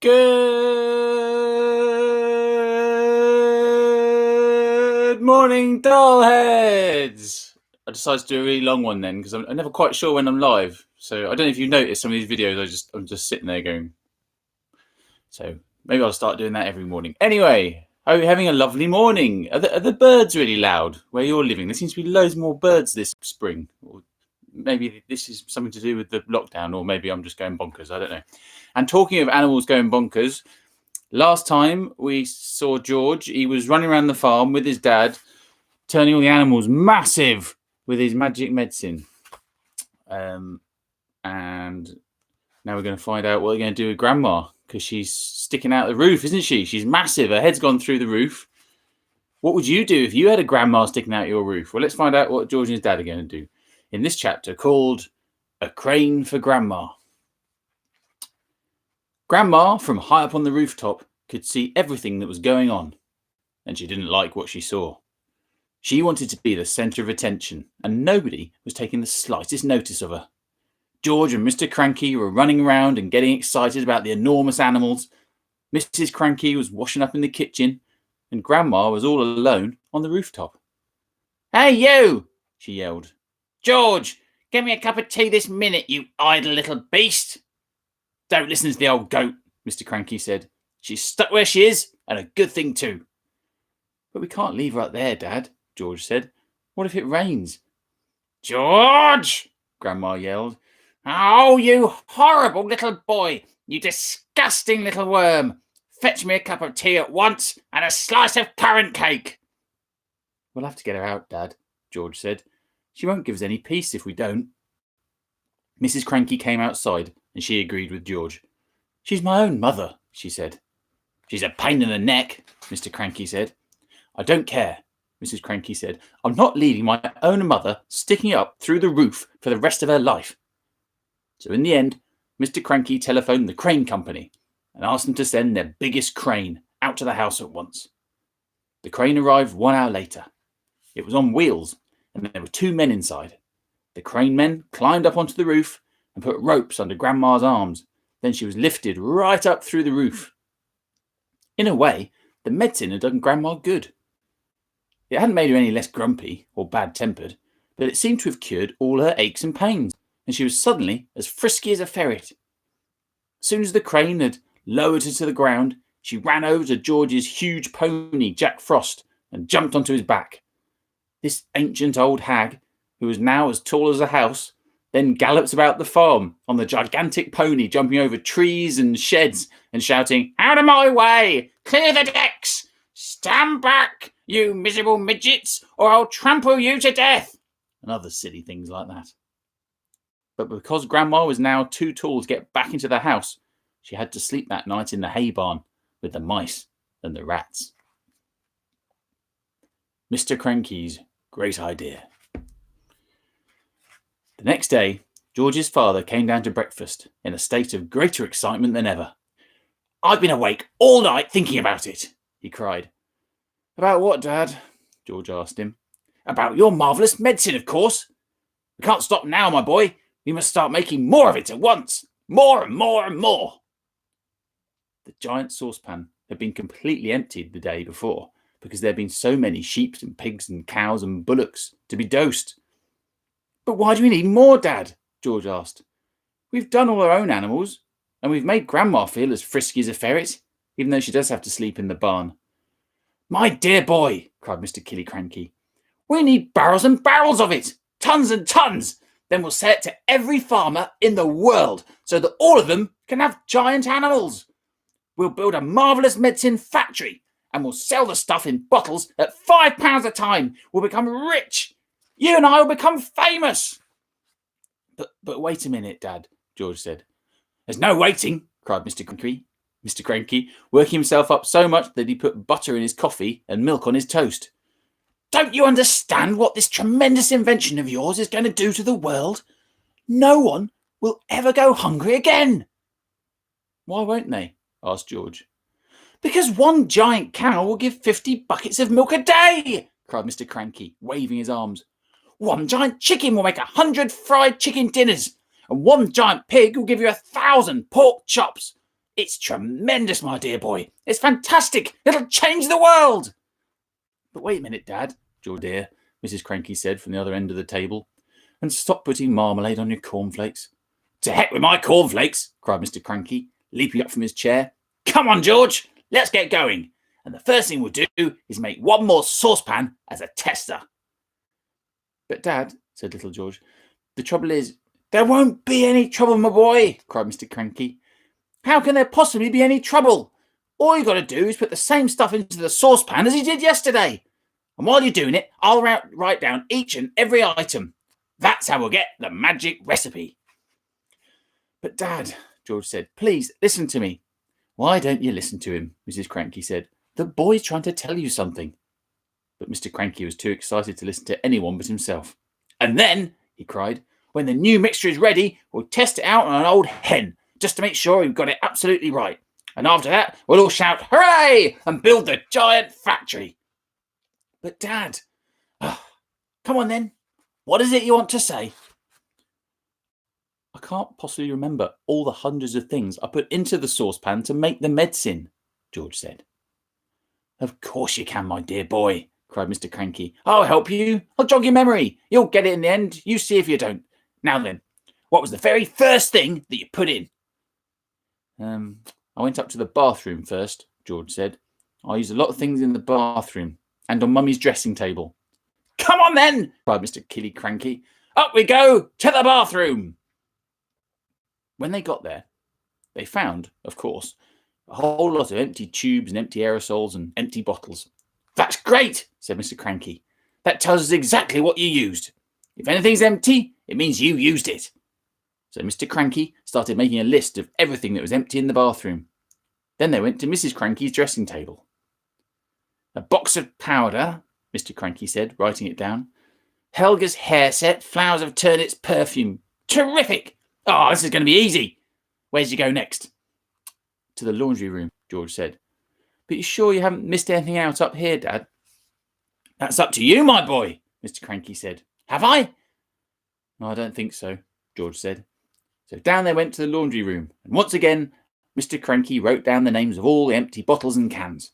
Good morning, dollheads! I decided to do a really long one then because I'm never quite sure when I'm live. So I don't know if you've noticed some of these videos. I'm just sitting there going. So maybe I'll start doing that every morning. Anyway, are you having a lovely morning? Are the birds really loud where you're living? There seems to be loads more birds this spring. Or maybe this is something to do with the lockdown, or maybe I'm just going bonkers. I don't know. And talking of animals going bonkers. Last time we saw George, he was running around the farm with his dad, turning all the animals massive with his magic medicine. And now we're going to find out what they're going to do with Grandma, because she's sticking out the roof, isn't she? She's massive. Her head's gone through the roof. What would you do if you had a grandma sticking out your roof? Well, let's find out what George and his dad are going to do in this chapter called A Crane for Grandma. Grandma, from high up on the rooftop, could see everything that was going on, and she didn't like what she saw. She wanted to be the centre of attention, and nobody was taking the slightest notice of her. George and Mr Kranky were running around and getting excited about the enormous animals. Mrs Kranky was washing up in the kitchen, and Grandma was all alone on the rooftop. "Hey, you!" she yelled. "George, get me a cup of tea this minute, you idle little beast!" "Don't listen to the old goat," Mr Kranky said. "She's stuck where she is, and a good thing too." "But we can't leave her up there, Dad," George said. "What if it rains?" "George!" Grandma yelled. "Oh, you horrible little boy! You disgusting little worm! Fetch me a cup of tea at once and a slice of currant cake." "We'll have to get her out, Dad," George said. "She won't give us any peace if we don't." Mrs Kranky came outside, and she agreed with George. "She's my own mother," she said. "She's a pain in the neck," Mr Kranky said. "I don't care," Mrs Kranky said. "I'm not leaving my own mother sticking up through the roof for the rest of her life." So in the end, Mr Kranky telephoned the crane company and asked them to send their biggest crane out to the house at once. The crane arrived 1 hour later. It was on wheels, and there were 2 men inside. The crane men climbed up onto the roof and put ropes under Grandma's arms. Then she was lifted right up through the roof. In a way, the medicine had done Grandma good. It hadn't made her any less grumpy or bad-tempered, but it seemed to have cured all her aches and pains, and she was suddenly as frisky as a ferret. As soon as the crane had lowered her to the ground, she ran over to George's huge pony, Jack Frost, and jumped onto his back. This ancient old hag, who was now as tall as a house, then gallops about the farm on the gigantic pony, jumping over trees and sheds and shouting, "Out of my way! Clear the decks! Stand back, you miserable midgets, or I'll trample you to death!" and other silly things like that. But because Grandma was now too tall to get back into the house, she had to sleep that night in the hay barn with the mice and the rats. Mr Kranky's great idea. The next day, George's father came down to breakfast in a state of greater excitement than ever. "I've been awake all night thinking about it," he cried. "About what, Dad?" George asked him. "About your marvellous medicine, of course. We can't stop now, my boy. We must start making more of it at once. More and more and more." The giant saucepan had been completely emptied the day before because there had been so many sheep and pigs and cows and bullocks to be dosed. "But why do we need more, Dad?" George asked. "We've done all our own animals, and we've made Grandma feel as frisky as a ferret, even though she does have to sleep in the barn." "My dear boy," cried Mr Kranky, "we need barrels and barrels of it, tons and tons. Then we'll sell it to every farmer in the world so that all of them can have giant animals. We'll build a marvellous medicine factory, and we'll sell the stuff in bottles at £5 a time. We'll become rich. You and I will become famous." But wait a minute, Dad," George said. "There's no waiting," cried Mr Kranky, working himself up so much that he put butter in his coffee and milk on his toast. "Don't you understand what this tremendous invention of yours is going to do to the world? No one will ever go hungry again." "Why won't they?" asked George. "Because one giant cow will give 50 buckets of milk a day," cried Mr Kranky, waving his arms. "One giant chicken will make 100 fried chicken dinners, and one giant pig will give you 1,000 pork chops. It's tremendous, my dear boy. It's fantastic. It'll change the world. But wait a minute, Dad, George dear, Mrs. Kranky said from the other end of the table, and stop putting marmalade on your cornflakes. To heck with my cornflakes, cried Mr. Kranky, leaping up from his chair. Come on, George, let's get going. And the first thing we'll do is make one more saucepan as a tester. But, Dad, said little George, the trouble is, there won't be any trouble, my boy, cried Mr. Kranky. How can there possibly be any trouble? All you've got to do is put the same stuff into the saucepan as you did yesterday. And while you're doing it, I'll write down each and every item. That's how we'll get the magic recipe. But, Dad, George said, please listen to me. Why don't you listen to him? Mrs. Kranky said. The boy's trying to tell you something. But Mr. Kranky was too excited to listen to anyone but himself. And then, he cried, when the new mixture is ready, we'll test it out on an old hen, just to make sure we've got it absolutely right. And after that, we'll all shout, hooray, and build the giant factory. But, Dad, come on then. What is it you want to say? I can't possibly remember all the hundreds of things I put into the saucepan to make the medicine, George said. Of course you can, my dear boy, cried Mr. Kranky. I'll help you. I'll jog your memory. You'll get it in the end. You see if you don't. Now then, what was the very first thing that you put in? I went up to the bathroom first, George said. I used a lot of things in the bathroom and on Mummy's dressing table. Come on then, cried Mr. Kranky. Up we go to the bathroom. When they got there, they found, of course, a whole lot of empty tubes and empty aerosols and empty bottles. That's great, said Mr. Kranky. That tells us exactly what you used. If anything's empty, it means you used it. So Mr. Kranky started making a list of everything that was empty in the bathroom. Then they went to Mrs. Kranky's dressing table. A box of powder, Mr. Kranky said, writing it down. Helga's hair set, flowers of turnips, perfume. Terrific! Oh, this is going to be easy. Where's you go next? To the laundry room, George said. But you sure you haven't missed anything out up here, Dad? That's up to you, my boy, Mr. Kranky said. Have I? No, I don't think so, George said. So down they went to the laundry room, and once again, Mr. Kranky wrote down the names of all the empty bottles and cans.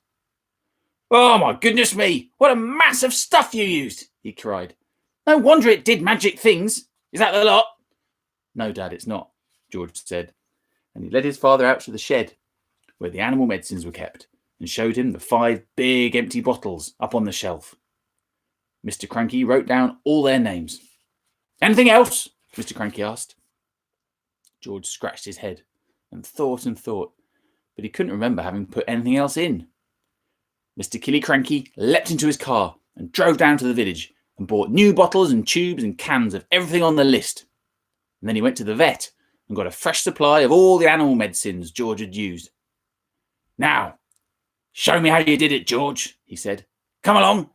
Oh, my goodness me! What a mass of stuff you used! He cried. No wonder it did magic things. Is that the lot? No, Dad, it's not, George said. And he led his father out to the shed, where the animal medicines were kept, and showed him the 5 big empty bottles up on the shelf. Mr. Kranky wrote down all their names. Anything else? Mr. Kranky asked. George scratched his head and thought, but he couldn't remember having put anything else in. Mr. Kranky leapt into his car and drove down to the village and bought new bottles and tubes and cans of everything on the list. And then he went to the vet and got a fresh supply of all the animal medicines George had used. Now, show me how you did it, George, he said. Come along,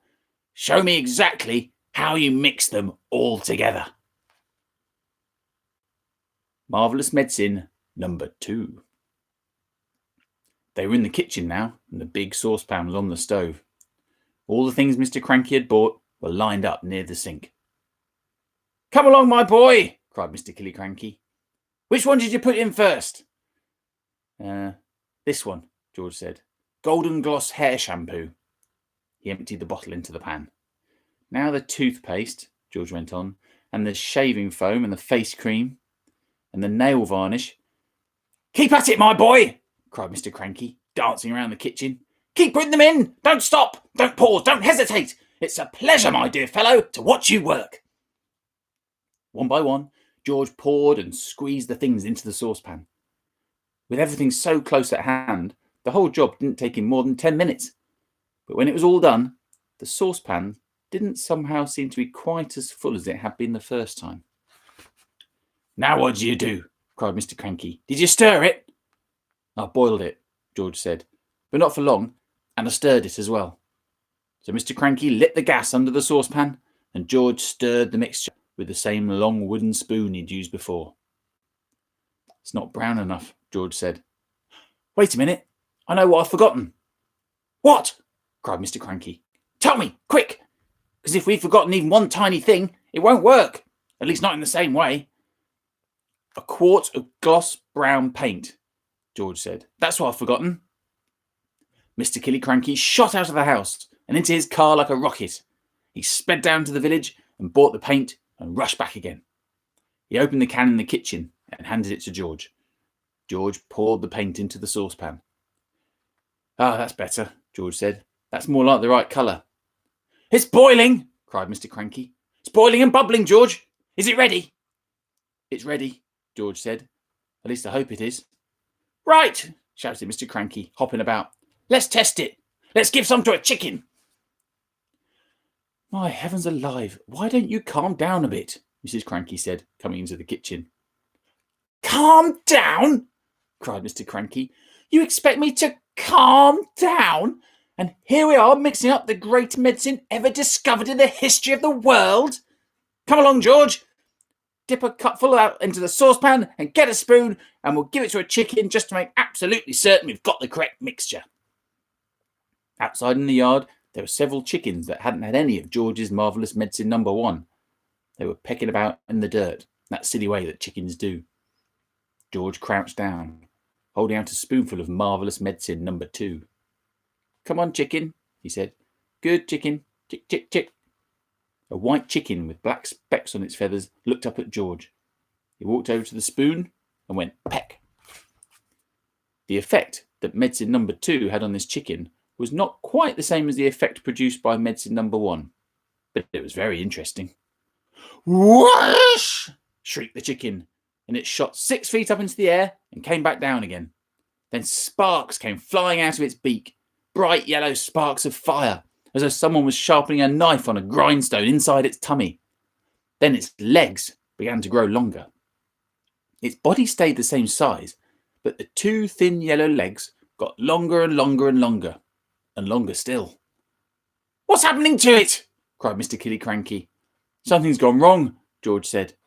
show me exactly how you mix them all together. Marvellous Medicine number 2. They were in the kitchen now, and the big saucepan was on the stove. All the things Mr. Kranky had bought were lined up near the sink. Come along, my boy, cried Mr. Kranky. Which one did you put in first? This one, George said. Golden Gloss hair shampoo. He emptied the bottle into the pan. Now the toothpaste, George went on, and the shaving foam and the face cream, and the nail varnish. Keep at it, my boy, cried Mr. Kranky, dancing around the kitchen. Keep putting them in. Don't stop. Don't pause. Don't hesitate. It's a pleasure, my dear fellow, to watch you work. One by one, George poured and squeezed the things into the saucepan. With everything so close at hand, the whole job didn't take him more than 10 minutes. But when it was all done, the saucepan didn't somehow seem to be quite as full as it had been the first time. Now what did you do? Cried Mr. Kranky. Did you stir it? I boiled it, George said, but not for long, and I stirred it as well. So Mr. Kranky lit the gas under the saucepan, and George stirred the mixture with the same long wooden spoon he'd used before. It's not brown enough, George said. Wait a minute, I know what I've forgotten. What? Cried Mr. Kranky. Tell me, quick, because if we've forgotten even one tiny thing, it won't work, at least not in the same way. A quart of gloss brown paint. George said. "That's what I've forgotten." Mr. Kranky shot out of the house and into his car like a rocket. He sped down to the village and bought the paint and rushed back again. He opened the can in the kitchen and handed it to George. George poured the paint into the saucepan. "Ah, that's better," George said. "That's more like the right colour." "It's boiling!" cried Mr. Kranky. "It's boiling and bubbling, George. Is it ready?" "It's ready," George said. "At least I hope it is." "Right!" shouted Mr. Kranky, hopping about. "Let's test it. Let's give some to a chicken." "My heavens alive, why don't you calm down a bit?" Mrs. Kranky said, coming into the kitchen. "Calm down?" cried Mr. Kranky. "You expect me to calm down? And here we are mixing up the greatest medicine ever discovered in the history of the world. Come along, George. Dip a cupful out into the saucepan and get a spoon, and we'll give it to a chicken just to make absolutely certain we've got the correct mixture." Outside in the yard, there were several chickens that hadn't had any of George's marvellous medicine number 1. They were pecking about in the dirt, that silly way that chickens do. George crouched down, holding out a spoonful of marvellous medicine number 2. "Come on, chicken," he said. "Good chicken. Chick, chick, chick." A white chicken with black specks on its feathers looked up at George. He walked over to the spoon and went peck. The effect that medicine number 2 had on this chicken was not quite the same as the effect produced by medicine number 1, but it was very interesting. "Whoosh!" shrieked the chicken, and it shot 6 feet up into the air and came back down again. Then sparks came flying out of its beak, bright yellow sparks of fire, as though someone was sharpening a knife on a grindstone inside its tummy. Then its legs began to grow longer. Its body stayed the same size, but the 2 thin yellow legs got longer and longer and longer, and longer still. "What's happening to it?" cried Mr. Kranky. "Something's gone wrong," George said.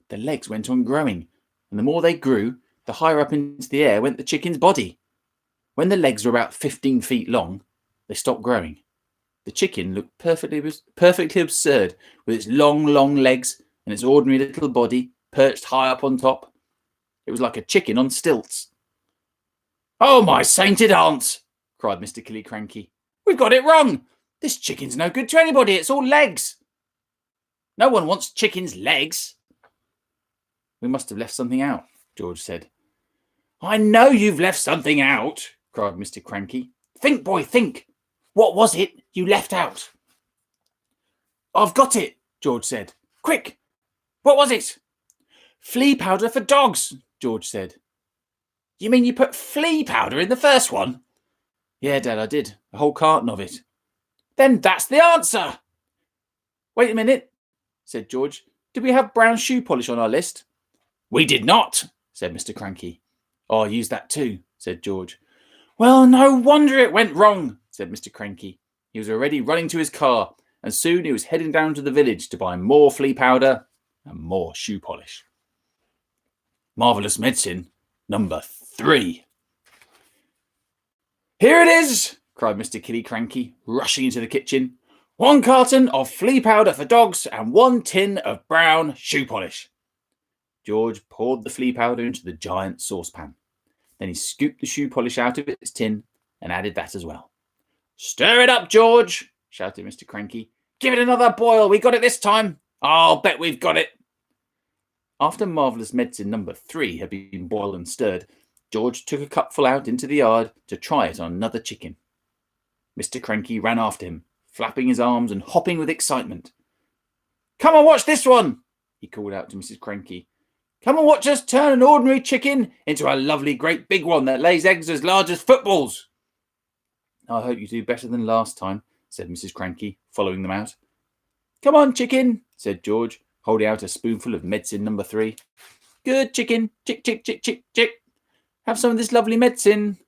The legs went on growing, and the more they grew, the higher up into the air went the chicken's body. When the legs were about 15 feet long, they stopped growing. The chicken looked perfectly absurd with its long, long legs and its ordinary little body perched high up on top. It was like a chicken on stilts. "Oh, my sainted aunt!" cried Mr. Kranky. "We've got it wrong. This chicken's no good to anybody. It's all legs." "No one wants chicken's legs." "We must have left something out," George said. "I know you've left something out," cried Mr. Kranky. "Think, boy, think. What was it you left out?" "I've got it," George said. "Quick, what was it?" "Flea powder for dogs," George said. "You mean you put flea powder in the first one?" "Yeah, Dad, I did. A whole carton of it." "Then that's the answer." "Wait a minute," said George. "Did we have brown shoe polish on our list?" "We did not," said Mr. Kranky. "Oh, I used that too," said George. "Well, no wonder it went wrong," said Mr. Kranky. He was already running to his car, and soon he was heading down to the village to buy more flea powder and more shoe polish. Marvellous medicine number 3. "Here it is," cried Mr. Kranky, rushing into the kitchen. "1 carton of flea powder for dogs and 1 tin of brown shoe polish." George poured the flea powder into the giant saucepan. Then he scooped the shoe polish out of its tin and added that as well. "Stir it up, George," shouted Mr. Kranky. "Give it another boil. We got it this time. I'll bet we've got it." After Marvellous Medicine number 3 had been boiled and stirred, George took a cupful out into the yard to try it on another chicken. Mr. Kranky ran after him, flapping his arms and hopping with excitement. "Come and watch this one," he called out to Mrs. Kranky. "Come and watch us turn an ordinary chicken into a lovely great big one that lays eggs as large as footballs." "I hope you do better than last time," said Mrs. Kranky, following them out. "Come on, chicken," said George, holding out a spoonful of medicine number 3. "Good chicken. Chick, chick, chick, chick, chick. Have some of this lovely medicine."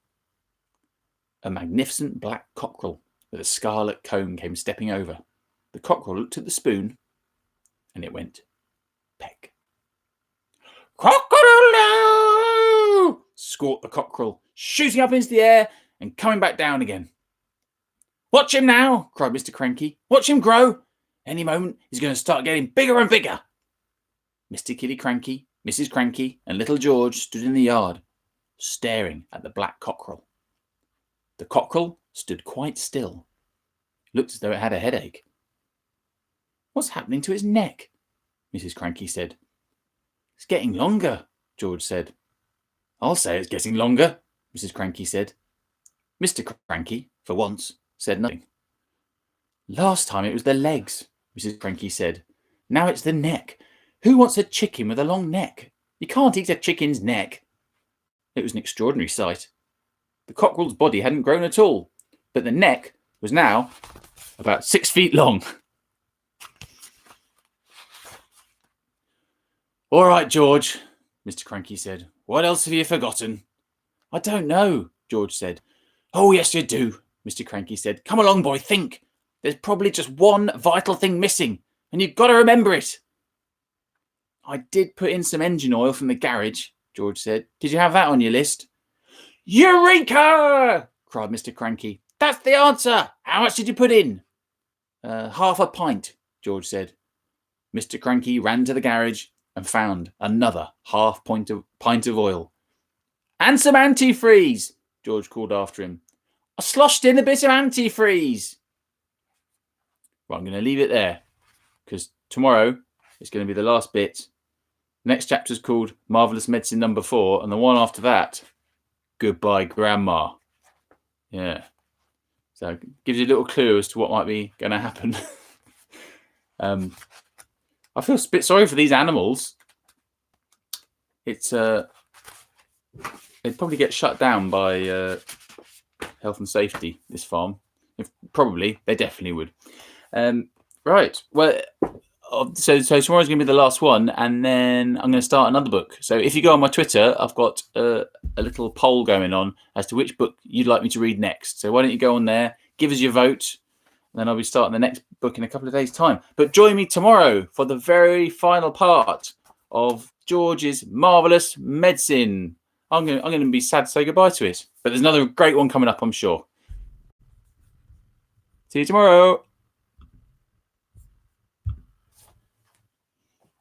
A magnificent black cockerel with a scarlet comb came stepping over. The cockerel looked at the spoon, and it went peck. "Cock-a-doodle-doo!" squawked the cockerel, shooting up into the air and coming back down again. "Watch him now," cried Mr. Kranky. "Watch him grow. Any moment he's going to start getting bigger and bigger." Mr. Kranky, Mrs. Kranky, and little George stood in the yard. staring at the black cockerel. The cockerel stood quite still. Looked as though it had a headache. "What's happening to its neck?" Mrs Kranky said. "It's getting longer," George said. "I'll say it's getting longer," Mrs Kranky said. Mr Kranky, for once, said nothing. "Last time it was the legs," Mrs Kranky said. "Now it's the neck. Who wants a chicken with a long neck? You can't eat a chicken's neck." It was an extraordinary sight. The cockerel's body hadn't grown at all, but the neck was now about 6 feet long. "All right, George," Mr Kranky said. "What else have you forgotten?" "I don't know," George said. "Oh, yes, you do," Mr Kranky said. "Come along, boy, think. There's probably just one vital thing missing, and you've got to remember it." "I did put in some engine oil from the garage," George said. "Did you have that on your list?" "Eureka!" cried Mr Kranky. "That's the answer. How much did you put in?" Half a pint," George said. Mr Kranky ran to the garage and found another half pint of oil. "And some antifreeze," George called after him. "I sloshed in a bit of antifreeze." Well, I'm going to leave it there because tomorrow is going to be the last bit. The next chapter is called Marvellous Medicine number 4, and the one after that, Goodbye Grandma. Yeah. So it gives you a little clue as to what might be going to happen. I feel a bit sorry for these animals. It's they'd probably get shut down by health and safety, this farm. They definitely would. Right. Well, so tomorrow's going to be the last one, and then I'm going to start another book. So if you go on my Twitter, I've got a little poll going on as to which book you'd like me to read next. So why don't you go on there, give us your vote, and then I'll be starting the next book in a couple of days' time. But join me tomorrow for the very final part of George's Marvellous Medicine. I'm going to be sad to say goodbye to it, but there's another great one coming up, I'm sure. See you tomorrow.